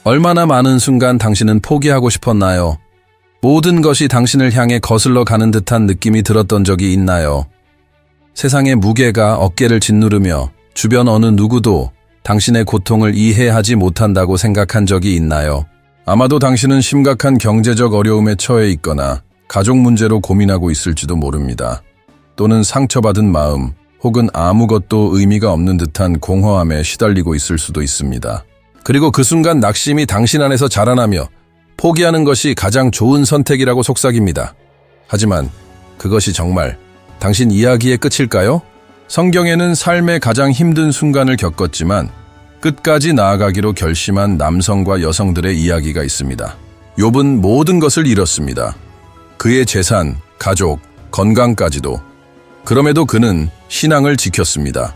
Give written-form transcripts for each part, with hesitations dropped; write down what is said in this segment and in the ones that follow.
얼마나 많은 순간 당신은 포기하고 싶었나요? 모든 것이 당신을 향해 거슬러 가는 듯한 느낌이 들었던 적이 있나요? 세상의 무게가 어깨를 짓누르며 주변 어느 누구도 당신의 고통을 이해하지 못한다고 생각한 적이 있나요? 아마도 당신은 심각한 경제적 어려움에 처해 있거나 가족 문제로 고민하고 있을지도 모릅니다. 또는 상처받은 마음 혹은 아무것도 의미가 없는 듯한 공허함에 시달리고 있을 수도 있습니다. 그리고 그 순간 낙심이 당신 안에서 자라나며 포기하는 것이 가장 좋은 선택이라고 속삭입니다. 하지만 그것이 정말 당신 이야기의 끝일까요? 성경에는 삶의 가장 힘든 순간을 겪었지만 끝까지 나아가기로 결심한 남성과 여성들의 이야기가 있습니다. 욥은 모든 것을 잃었습니다. 그의 재산, 가족, 건강까지도. 그럼에도 그는 신앙을 지켰습니다.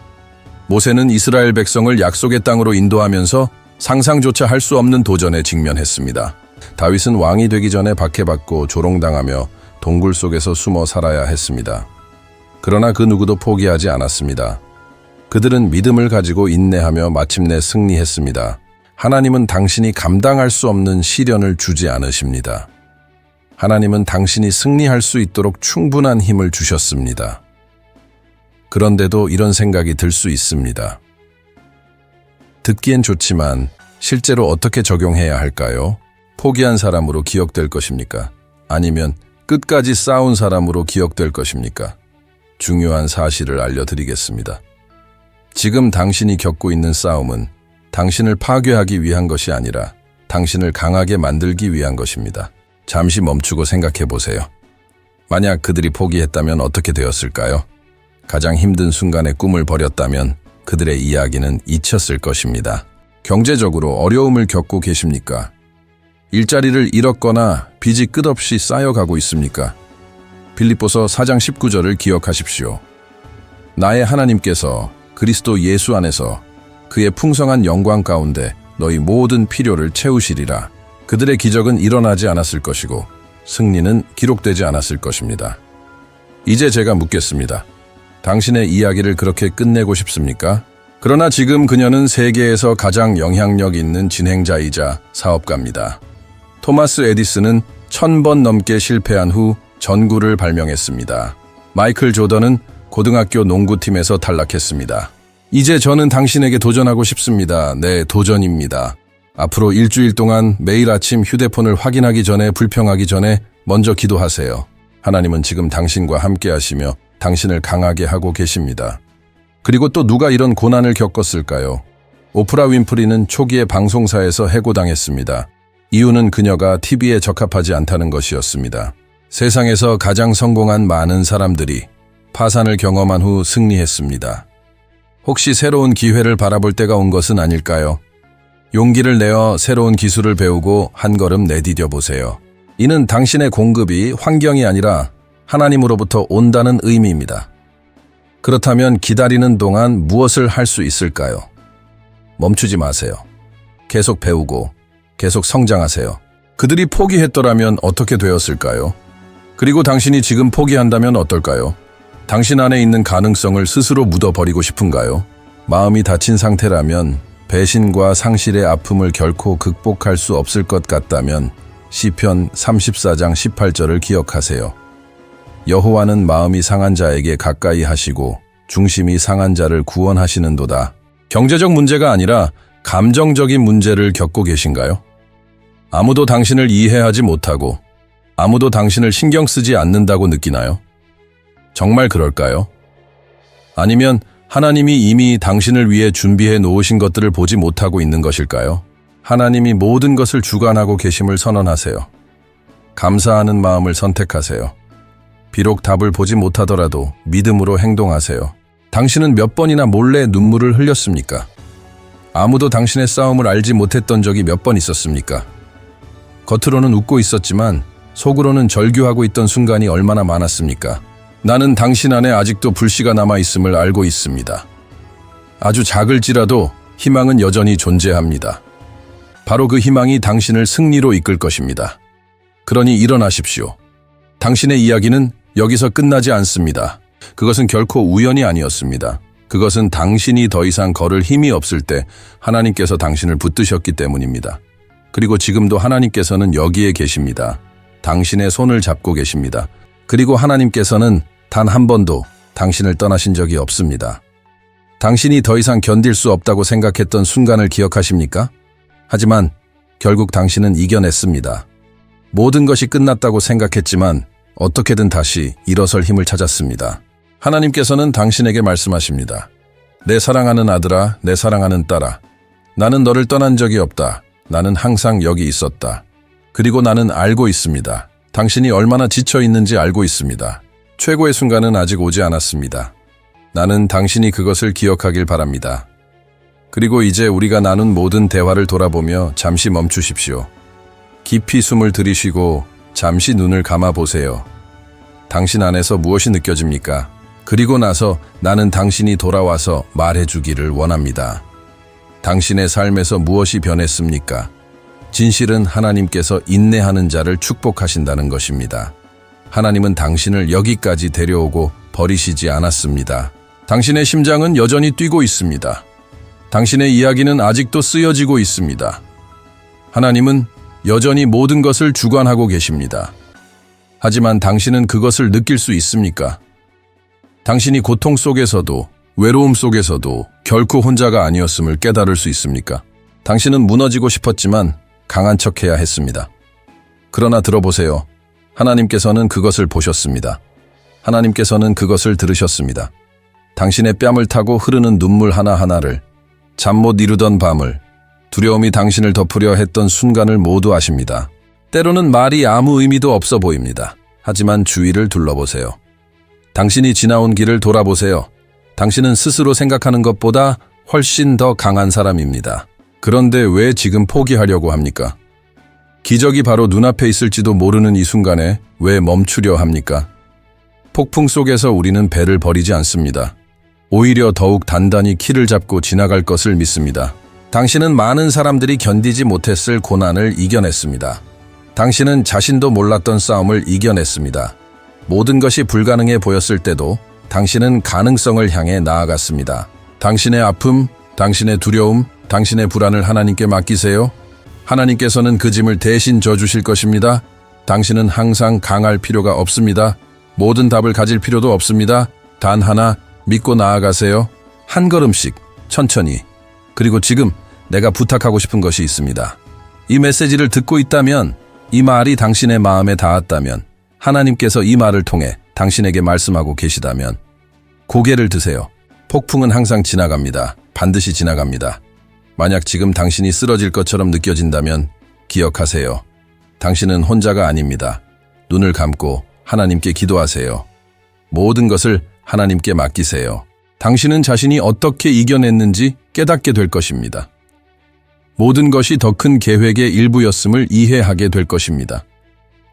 모세는 이스라엘 백성을 약속의 땅으로 인도하면서 상상조차 할 수 없는 도전에 직면했습니다. 다윗은 왕이 되기 전에 박해받고 조롱당하며 동굴 속에서 숨어 살아야 했습니다. 그러나 그 누구도 포기하지 않았습니다. 그들은 믿음을 가지고 인내하며 마침내 승리했습니다. 하나님은 당신이 감당할 수 없는 시련을 주지 않으십니다. 하나님은 당신이 승리할 수 있도록 충분한 힘을 주셨습니다. 그런데도 이런 생각이 들 수 있습니다. 듣기엔 좋지만 실제로 어떻게 적용해야 할까요? 포기한 사람으로 기억될 것입니까? 아니면 끝까지 싸운 사람으로 기억될 것입니까? 중요한 사실을 알려드리겠습니다. 지금 당신이 겪고 있는 싸움은 당신을 파괴하기 위한 것이 아니라 당신을 강하게 만들기 위한 것입니다. 잠시 멈추고 생각해 보세요. 만약 그들이 포기했다면 어떻게 되었을까요? 가장 힘든 순간에 꿈을 버렸다면 그들의 이야기는 잊혔을 것입니다. 경제적으로 어려움을 겪고 계십니까? 일자리를 잃었거나 빚이 끝없이 쌓여가고 있습니까? 빌립보서 4장 19절을 기억하십시오. 나의 하나님께서 그리스도 예수 안에서 그의 풍성한 영광 가운데 너희 모든 필요를 채우시리라. 그들의 기적은 일어나지 않았을 것이고 승리는 기록되지 않았을 것입니다. 이제 제가 묻겠습니다. 당신의 이야기를 그렇게 끝내고 싶습니까? 그러나 지금 그녀는 세계에서 가장 영향력 있는 진행자이자 사업가입니다. 토마스 에디슨은 1000번 넘게 실패한 후 전구를 발명했습니다. 마이클 조던은 고등학교 농구팀에서 탈락했습니다. 이제 저는 당신에게 도전하고 싶습니다. 네, 도전입니다. 앞으로 일주일 동안 매일 아침 휴대폰을 확인하기 전에 불평하기 전에 먼저 기도하세요. 하나님은 지금 당신과 함께 하시며 당신을 강하게 하고 계십니다. 그리고 또 누가 이런 고난을 겪었을까요? 오프라 윈프리는 초기에 방송사에서 해고당했습니다. 이유는 그녀가 TV에 적합하지 않다는 것이었습니다. 세상에서 가장 성공한 많은 사람들이 파산을 경험한 후 승리했습니다. 혹시 새로운 기회를 바라볼 때가 온 것은 아닐까요? 용기를 내어 새로운 기술을 배우고 한 걸음 내디뎌 보세요. 이는 당신의 공급이 환경이 아니라 하나님으로부터 온다는 의미입니다. 그렇다면 기다리는 동안 무엇을 할 수 있을까요? 멈추지 마세요. 계속 배우고 계속 성장하세요. 그들이 포기했더라면 어떻게 되었을까요? 그리고 당신이 지금 포기한다면 어떨까요? 당신 안에 있는 가능성을 스스로 묻어버리고 싶은가요? 마음이 다친 상태라면 배신과 상실의 아픔을 결코 극복할 수 없을 것 같다면 시편 34장 18절을 기억하세요. 여호와는 마음이 상한 자에게 가까이 하시고 중심이 상한 자를 구원하시는도다. 경제적 문제가 아니라 감정적인 문제를 겪고 계신가요? 아무도 당신을 이해하지 못하고 아무도 당신을 신경 쓰지 않는다고 느끼나요? 정말 그럴까요? 아니면 하나님이 이미 당신을 위해 준비해 놓으신 것들을 보지 못하고 있는 것일까요? 하나님이 모든 것을 주관하고 계심을 선언하세요. 감사하는 마음을 선택하세요. 비록 답을 보지 못하더라도 믿음으로 행동하세요. 당신은 몇 번이나 몰래 눈물을 흘렸습니까? 아무도 당신의 싸움을 알지 못했던 적이 몇 번 있었습니까? 겉으로는 웃고 있었지만 속으로는 절규하고 있던 순간이 얼마나 많았습니까? 나는 당신 안에 아직도 불씨가 남아있음을 알고 있습니다. 아주 작을지라도 희망은 여전히 존재합니다. 바로 그 희망이 당신을 승리로 이끌 것입니다. 그러니 일어나십시오. 당신의 이야기는 여기서 끝나지 않습니다. 그것은 결코 우연이 아니었습니다. 그것은 당신이 더 이상 걸을 힘이 없을 때 하나님께서 당신을 붙드셨기 때문입니다. 그리고 지금도 하나님께서는 여기에 계십니다. 당신의 손을 잡고 계십니다. 그리고 하나님께서는 단 한 번도 당신을 떠나신 적이 없습니다. 당신이 더 이상 견딜 수 없다고 생각했던 순간을 기억하십니까? 하지만 결국 당신은 이겨냈습니다. 모든 것이 끝났다고 생각했지만 어떻게든 다시 일어설 힘을 찾았습니다. 하나님께서는 당신에게 말씀하십니다. 내 사랑하는 아들아, 내 사랑하는 딸아, 나는 너를 떠난 적이 없다. 나는 항상 여기 있었다. 그리고 나는 알고 있습니다. 당신이 얼마나 지쳐 있는지 알고 있습니다. 최고의 순간은 아직 오지 않았습니다. 나는 당신이 그것을 기억하길 바랍니다. 그리고 이제 우리가 나눈 모든 대화를 돌아보며 잠시 멈추십시오. 깊이 숨을 들이쉬고 잠시 눈을 감아 보세요. 당신 안에서 무엇이 느껴집니까? 그리고 나서 나는 당신이 돌아와서 말해주기를 원합니다. 당신의 삶에서 무엇이 변했습니까? 진실은 하나님께서 인내하는 자를 축복하신다는 것입니다. 하나님은 당신을 여기까지 데려오고 버리시지 않았습니다. 당신의 심장은 여전히 뛰고 있습니다. 당신의 이야기는 아직도 쓰여지고 있습니다. 하나님은 여전히 모든 것을 주관하고 계십니다. 하지만 당신은 그것을 느낄 수 있습니까? 당신이 고통 속에서도 외로움 속에서도 결코 혼자가 아니었음을 깨달을 수 있습니까? 당신은 무너지고 싶었지만 강한 척해야 했습니다. 그러나 들어보세요. 하나님께서는 그것을 보셨습니다. 하나님께서는 그것을 들으셨습니다. 당신의 뺨을 타고 흐르는 눈물 하나하나를, 잠 못 이루던 밤을, 두려움이 당신을 덮으려 했던 순간을 모두 아십니다. 때로는 말이 아무 의미도 없어 보입니다. 하지만 주위를 둘러보세요. 당신이 지나온 길을 돌아보세요. 당신은 스스로 생각하는 것보다 훨씬 더 강한 사람입니다. 그런데 왜 지금 포기하려고 합니까? 기적이 바로 눈앞에 있을지도 모르는 이 순간에 왜 멈추려 합니까? 폭풍 속에서 우리는 배를 버리지 않습니다. 오히려 더욱 단단히 키를 잡고 지나갈 것을 믿습니다. 당신은 많은 사람들이 견디지 못했을 고난을 이겨냈습니다. 당신은 자신도 몰랐던 싸움을 이겨냈습니다. 모든 것이 불가능해 보였을 때도 당신은 가능성을 향해 나아갔습니다. 당신의 아픔, 당신의 두려움, 당신의 불안을 하나님께 맡기세요. 하나님께서는 그 짐을 대신 져주실 것입니다. 당신은 항상 강할 필요가 없습니다. 모든 답을 가질 필요도 없습니다. 단 하나 믿고 나아가세요. 한 걸음씩 천천히. 그리고 지금 내가 부탁하고 싶은 것이 있습니다. 이 메시지를 듣고 있다면, 이 말이 당신의 마음에 닿았다면, 하나님께서 이 말을 통해 당신에게 말씀하고 계시다면 고개를 드세요. 폭풍은 항상 지나갑니다. 반드시 지나갑니다. 만약 지금 당신이 쓰러질 것처럼 느껴진다면 기억하세요. 당신은 혼자가 아닙니다. 눈을 감고 하나님께 기도하세요. 모든 것을 하나님께 맡기세요. 당신은 자신이 어떻게 이겨냈는지 깨닫게 될 것입니다. 모든 것이 더 큰 계획의 일부였음을 이해하게 될 것입니다.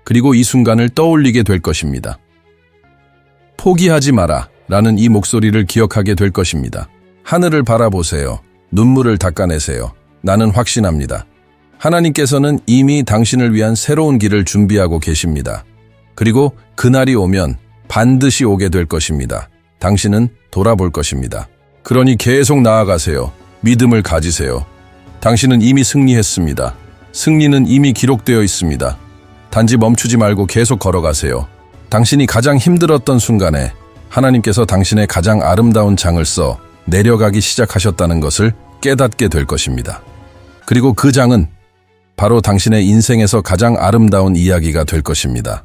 그리고 이 순간을 떠올리게 될 것입니다. 포기하지 마라 라는 이 목소리를 기억하게 될 것입니다. 하늘을 바라보세요. 눈물을 닦아내세요. 나는 확신합니다. 하나님께서는 이미 당신을 위한 새로운 길을 준비하고 계십니다. 그리고 그날이 오면 반드시 오게 될 것입니다. 당신은 돌아볼 것입니다. 그러니 계속 나아가세요. 믿음을 가지세요. 당신은 이미 승리했습니다. 승리는 이미 기록되어 있습니다. 단지 멈추지 말고 계속 걸어가세요. 당신이 가장 힘들었던 순간에 하나님께서 당신의 가장 아름다운 장을 써 내려가기 시작하셨다는 것을 깨닫게 될 것입니다. 그리고 그 장은 바로 당신의 인생에서 가장 아름다운 이야기가 될 것입니다.